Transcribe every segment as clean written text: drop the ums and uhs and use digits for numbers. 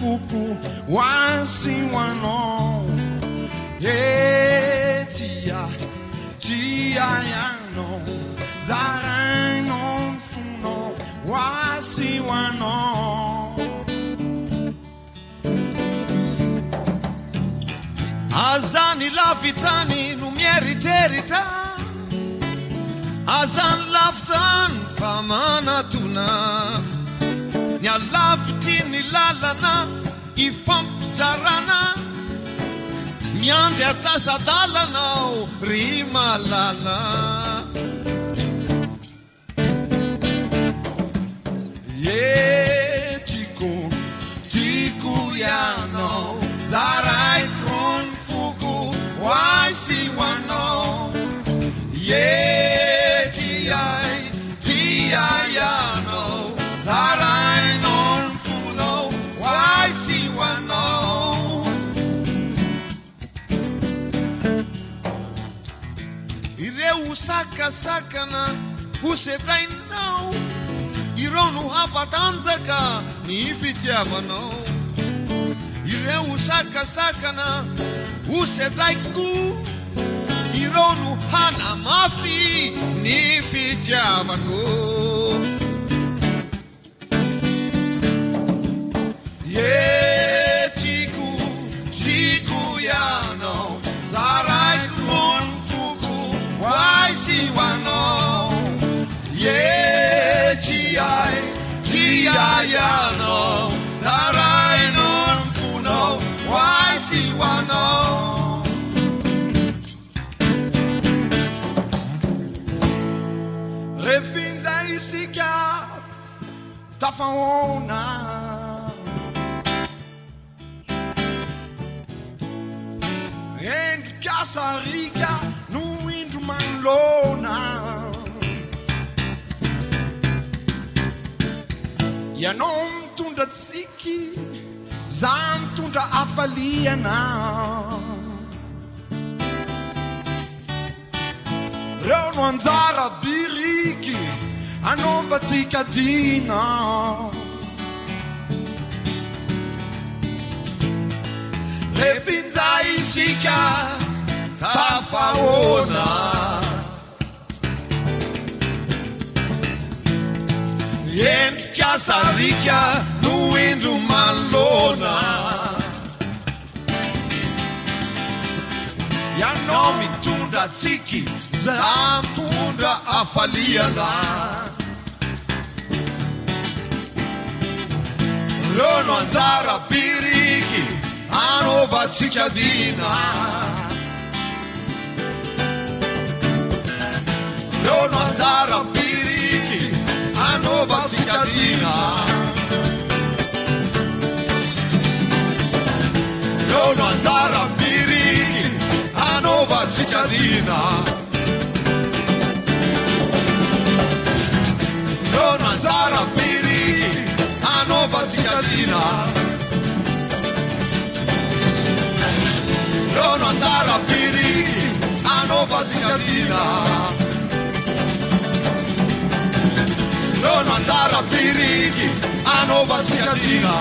fuku wasi wano tia yano zarano funo wasi wano azani lafitani numieri terita azan laftan famana tuna nya lafitini lalana ifam sarana nyande sasa dalana rima lala ye tiku yano zarai kron fuku wasi wano ye ti yano zarai non funo wasi wano Usaka sakana usetai now ironu hapatanzaka ni fitiavano ire usaka sakana usetai ku ironu hana mafi ni fitiavano ye tiku yano zarai kun wasi wano ye ti yano zarai non funo wasi wano refinza isika tafaona and kasariga lona ya non tunda tsiki zam tunda afaliana Reno anzara biriki anova tsikadina refinza isika tafaona Yent kasarika nuindu malona ya nomi tunda tiki zam tunda afaliana Rono anzara biriki anova tsikadina Rono anzara biriki anova tsikadina Rono anzara biriki anova tsikadina Rono anzara biriki anova tsikadina Rono anzara biriki anova tsikadina Rono anzara biriki anova tsikadina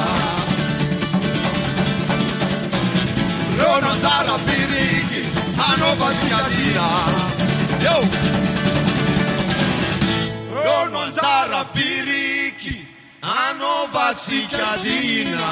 Rono anzara biriki anova tsikadina Yo Rono anzara biriki anova tsikadina